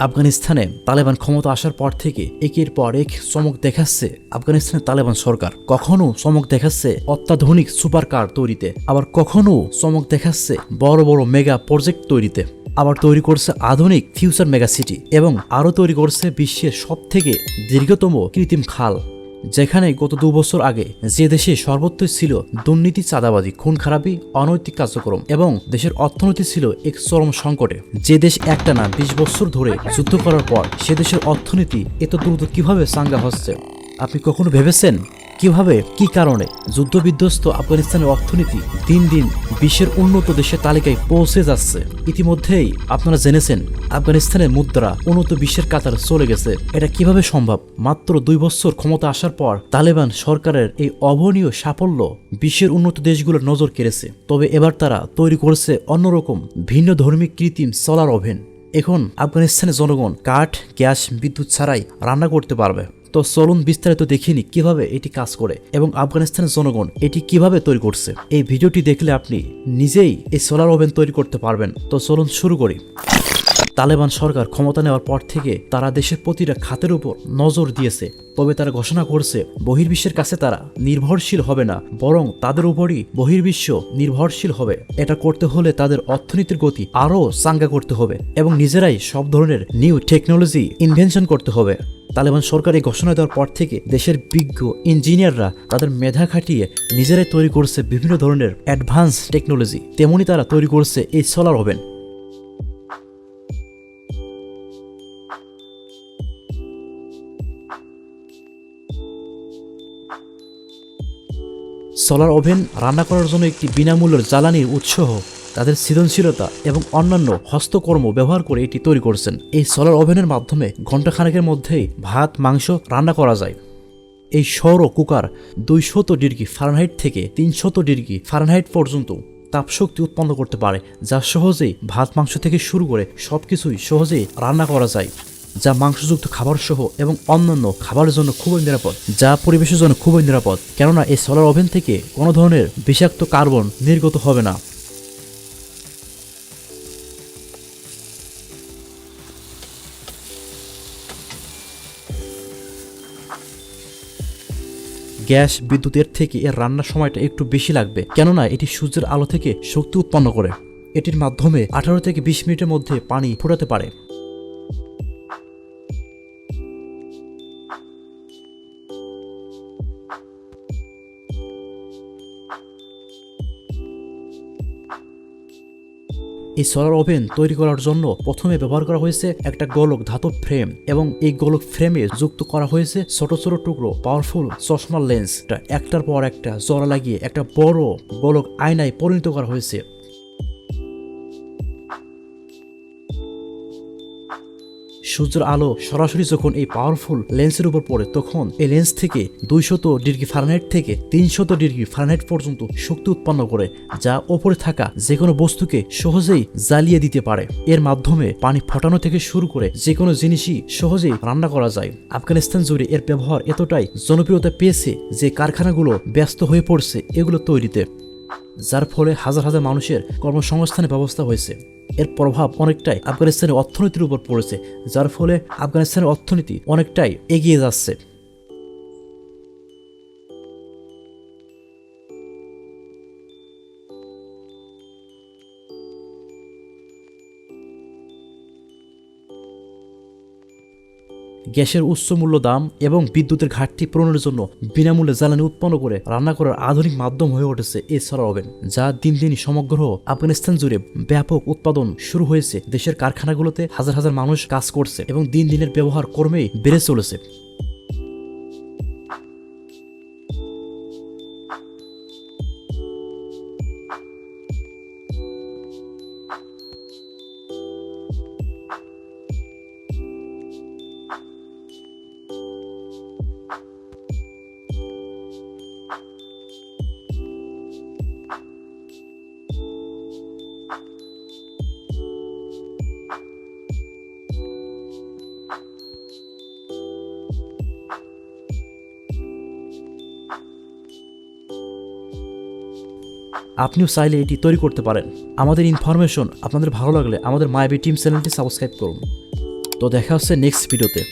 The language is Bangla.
আফগানিস্তানে তালেবান ক্ষমতা আসার পর থেকে একের পর এক চমক দেখাচ্ছে আফগানিস্তানের তালেবান সরকার। কখনো চমক দেখাচ্ছে অত্যাধুনিক সুপার কার তৈরিতে, আবার কখনো চমক দেখাচ্ছে বড় বড় মেগা প্রজেক্ট তৈরিতে, আবার তৈরি করছে আধুনিক ফিউচার মেগা সিটি এবং আরও তৈরি করছে বিশ্বের সবথেকে দীর্ঘতম কৃত্রিম খাল, যেখানে গত 2 বছর আগে যে দেশে সর্বত্রই ছিল দুর্নীতি, চাঁদাবাজি, খুন খারাপি, অনৈতিক কার্যক্রম এবং দেশের অর্থনীতি ছিল এক চরম সংকটে, যে দেশ একটানা 20 বছর ধরে যুদ্ধ করার পর সে দেশের অর্থনীতি এত দ্রুত কিভাবে চাঙ্গা হচ্ছে? আপনি কখনো ভেবেছেন কিভাবে, কি কারণে যুদ্ধবিধ্বস্ত আফগানিস্তানের অর্থনীতি দিন দিন বিশ্বের উন্নত দেশের তালিকায় পৌঁছে যাচ্ছে? ইতিমধ্যেই আপনারা জেনেছেন আফগানিস্তানের মুদ্রা উন্নত বিশ্বের কাতারে চলে গেছে। এটা কিভাবে সম্ভব? মাত্র 2 বছর ক্ষমতা আসার পর তালেবান সরকারের এই অভাবনীয় সাফল্য বিশ্বের উন্নত দেশগুলোর নজর কেড়েছে। তবে এবার তারা তৈরি করেছে অন্যরকম ভিন্ন ধর্মী কৃত্রিম সোলার ওভেন। এখন আফগানিস্তানের জনগণ কাঠ, গ্যাস, বিদ্যুৎ ছাড়াই রান্না করতে পারবে। তো চলুন বিস্তারিত দেখিনি কিভাবে এটি কাজ করে এবং আফগানিস্তানের জনগণ এটি কিভাবে তৈরি করছে। এই ভিডিওটি দেখলে আপনি নিজেই এই সোলার ওভেন তৈরি করতে পারবেন। তো চলুন শুরু করি। তালেবান সরকার ক্ষমতা নেওয়ার পর থেকে তারা দেশের প্রতিটা খাতের উপর নজর দিয়েছে। তবে তারা ঘোষণা করছে বহির্বিশ্বের কাছে তারা নির্ভরশীল হবে না, বরং তাদের উপরই বহির্বিশ্ব নির্ভরশীল হবে। এটা করতে হলে তাদের অর্থনীতির গতি আরও চাঙ্গা করতে হবে এবং নিজেরাই সব ধরনের নিউ টেকনোলজি ইনভেনশন করতে হবে। তালেবান সরকার এই ঘোষণা দেওয়ার পর থেকে দেশের বিজ্ঞ ইঞ্জিনিয়াররা তাদের মেধা খাটিয়ে নিজেরাই তৈরি করছে বিভিন্ন ধরনের অ্যাডভান্স টেকনোলজি। তেমনি তারা তৈরি করছে এই সোলার ওভেন। সোলার ওভেন রান্না করার জন্য একটি বিনামূল্যের জ্বালানির উৎস। তাদের সৃজনশীলতা এবং অন্যান্য হস্তকর্ম ব্যবহার করে এটি তৈরি করছেন। এই সোলার ওভেনের মাধ্যমে ঘণ্টাখানেকের মধ্যেই ভাত, মাংস রান্না করা যায়। এই সৌর কুকার 200 ডিগ্রি ফারেনহাইট থেকে 300 ডিগ্রি ফারেনহাইট পর্যন্ত তাপশক্তি উৎপন্ন করতে পারে, যা সহজেই ভাত, মাংস থেকে শুরু করে সবকিছুই সহজেই রান্না করা যায়, যা মাংসযুক্ত খাবার সহ এবং অন্যান্য খাবারের জন্য খুবই নিরাপদ, যা পরিবেশের জন্য খুবই নিরাপদ, কেননা এই সোলার ওভেন থেকে কোনো ধরনের বিষাক্ত কার্বন নির্গত হবে না। গ্যাস, বিদ্যুতের থেকে এর রান্নার সময়টা একটু বেশি লাগবে, কেননা এটি সূর্যের আলো থেকে শক্তি উৎপন্ন করে। এটির মাধ্যমে 18 থেকে 20 মিনিটের মধ্যে পানি ফোটাতে পারে। এই সোলার ওভেন তৈরি করার জন্য প্রথমে ব্যবহার করা হয়েছে একটা গোলক ধাতব ফ্রেম এবং এই গোলক ফ্রেমে যুক্ত করা হয়েছে ছোট ছোট টুকরো পাওয়ারফুল চশমার লেন্স। একটার পর একটা জোড়া লাগিয়ে একটা বড় গোলক আয়নায় পরিণত করা হয়েছে। সূর্যের আলো সরাসরি যখন এই পাওয়ারফুল লেন্সের উপর পড়ে, তখন এই লেন্স থেকে 200 ডিগ্রি ফারেনহাইট থেকে 300 ডিগ্রি ফারেনহাইট পর্যন্ত শক্তি উৎপন্ন করে, যা ওপরে থাকা যে কোনো বস্তুকে সহজেই জ্বালিয়ে দিতে পারে। এর মাধ্যমে পানি ফোটানো থেকে শুরু করে যে কোনো জিনিসই সহজেই রান্না করা যায়। আফগানিস্তান জুড়ে এর ব্যবহার এতটাই জনপ্রিয়তা পেয়েছে যে কারখানাগুলো ব্যস্ত হয়ে পড়ছে এগুলো তৈরিতে, যার ফলে হাজার হাজার মানুষের কর্মসংস্থানের ব্যবস্থা হয়েছে। এর প্রভাব অনেকটাই আফগানিস্তানের অর্থনীতির উপর পড়েছে, যার ফলে আফগানিস্তানের অর্থনীতি অনেকটাই এগিয়ে যাচ্ছে। গ্যাসের উচ্চ মূল্য দাম এবং বিদ্যুতের ঘাটতি পূরণের জন্য বিনামূল্যে জ্বালানি উৎপন্ন করে রান্না করার আধুনিক মাধ্যম হয়ে উঠেছে এই সোলার ওভেন, যা দিন দিন সমগ্র আফগানিস্তান জুড়ে ব্যাপক উৎপাদন শুরু হয়েছে। দেশের কারখানাগুলোতে হাজার হাজার মানুষ কাজ করছে এবং দিন দিনের ব্যবহার ক্রমেই বেড়ে চলেছে। আপনিও চাইলে এটি তৈরি করতে পারেন। আমাদের ইনফরমেশন আপনাদের ভালো লাগলে আমাদের মায়াবী টিম চ্যানেলটি সাবস্ক্রাইব করুন। তো দেখা হচ্ছে নেক্সট ভিডিওতে।